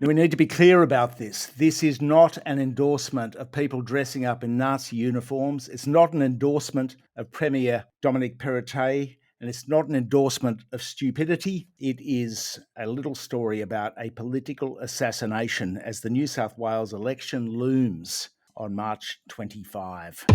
Now, we need to be clear about this. This is not an endorsement of people dressing up in Nazi uniforms. It's not an endorsement of Premier Dominic Perrottet, and it's not an endorsement of stupidity. It is a little story about a political assassination as the New South Wales election looms on March 25.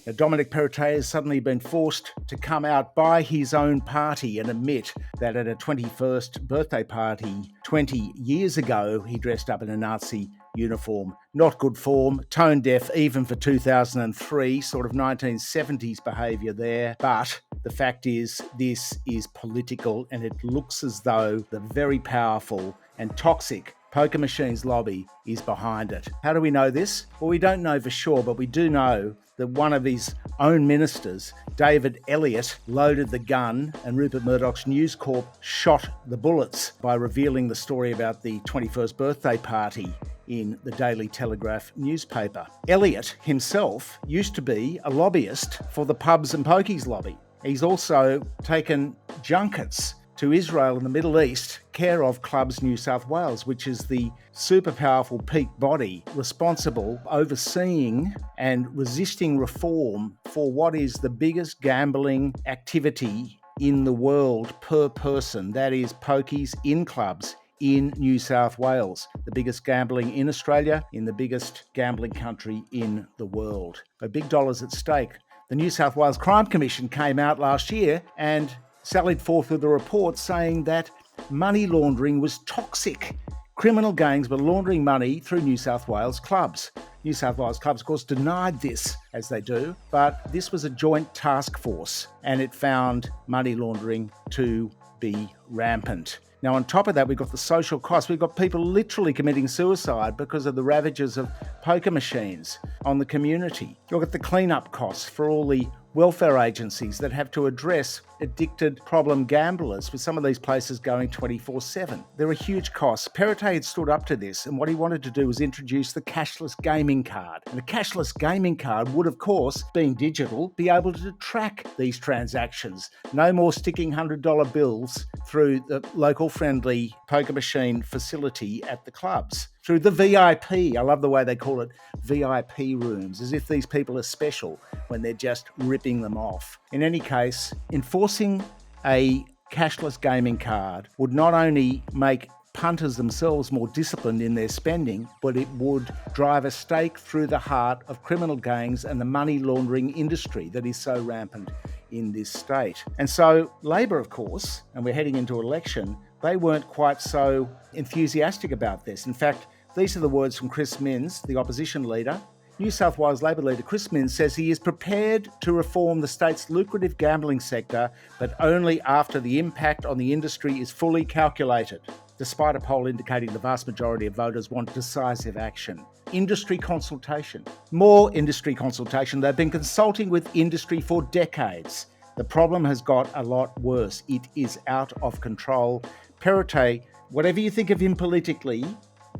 Now, Dominic Perrottet has suddenly been forced to come out by his own party and admit that at a 21st birthday party 20 years ago, he dressed up in a Nazi uniform. Not good form, tone deaf even for 2003, sort of 1970s behaviour there. But the fact is, this is political, and it looks as though the very powerful and toxic poker machines lobby is behind it. How do we know this? Well, we don't know for sure, but we do know that one of his own ministers, David Elliott, loaded the gun and Rupert Murdoch's News Corp shot the bullets by revealing the story about the 21st birthday party in the Daily Telegraph newspaper. Elliott himself used to be a lobbyist for the pubs and pokies lobby. He's also taken junkets to Israel and the Middle East, care of Clubs New South Wales, which is the super powerful peak body responsible, overseeing and resisting reform for what is the biggest gambling activity in the world per person. That is pokies in clubs in New South Wales, the biggest gambling in Australia, in the biggest gambling country in the world. So big dollars at stake. The New South Wales Crime Commission came out last year and sallied forth with a report saying that money laundering was toxic. Criminal gangs were laundering money through New South Wales clubs. New South Wales clubs, of course, denied this, as they do, but this was a joint task force, and it found money laundering to be rampant. Now, on top of that, we've got the social costs. We've got people literally committing suicide because of the ravages of poker machines on the community. You've got the cleanup costs for all the welfare agencies that have to address addicted problem gamblers, with some of these places going 24/7. There are huge costs. Perrottet had stood up to this, and what he wanted to do was introduce the cashless gaming card. And the cashless gaming card would, of course, being digital, be able to track these transactions. No more sticking $100 bills through the local friendly poker machine facility at the clubs. Through the VIP, I love the way they call it VIP rooms, as if these people are special when they're just ripping them off. In any case, enforcing a cashless gaming card would not only make punters themselves more disciplined in their spending, but it would drive a stake through the heart of criminal gangs and the money laundering industry that is so rampant in this state. And so Labor, of course, and we're heading into election, they weren't quite so enthusiastic about this. In fact, these are the words from Chris Minns, the opposition leader. New South Wales Labor leader Chris Minns says he is prepared to reform the state's lucrative gambling sector, but only after the impact on the industry is fully calculated, despite a poll indicating the vast majority of voters want decisive action. Industry consultation. More industry consultation. They've been consulting with industry for decades. The problem has got a lot worse. It is out of control. Perrottet, whatever you think of him politically,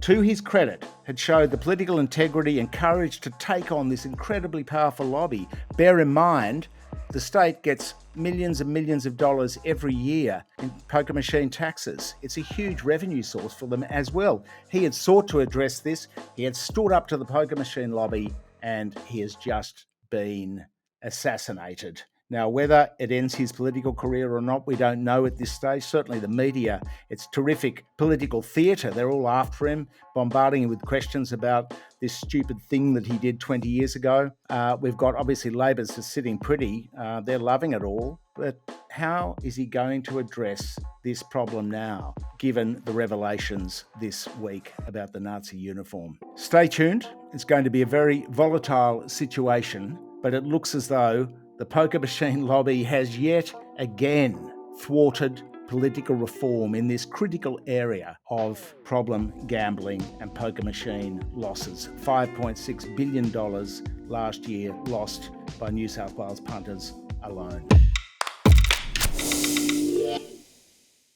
to his credit, had showed the political integrity and courage to take on this incredibly powerful lobby. Bear in mind, the state gets millions and millions of dollars every year in poker machine taxes. It's a huge revenue source for them as well. He had sought to address this. He had stood up to the poker machine lobby, and he has just been assassinated. Now, whether it ends his political career or not, we don't know at this stage. Certainly the media, it's terrific political theatre. They're all after him, bombarding him with questions about this stupid thing that he did 20 years ago. We've got, obviously, Labor's just sitting pretty. They're loving it all. But how is he going to address this problem now, given the revelations this week about the Nazi uniform? Stay tuned. It's going to be a very volatile situation, but it looks as though the poker machine lobby has yet again thwarted political reform in this critical area of problem gambling and poker machine losses. $5.6 billion last year lost by New South Wales punters alone.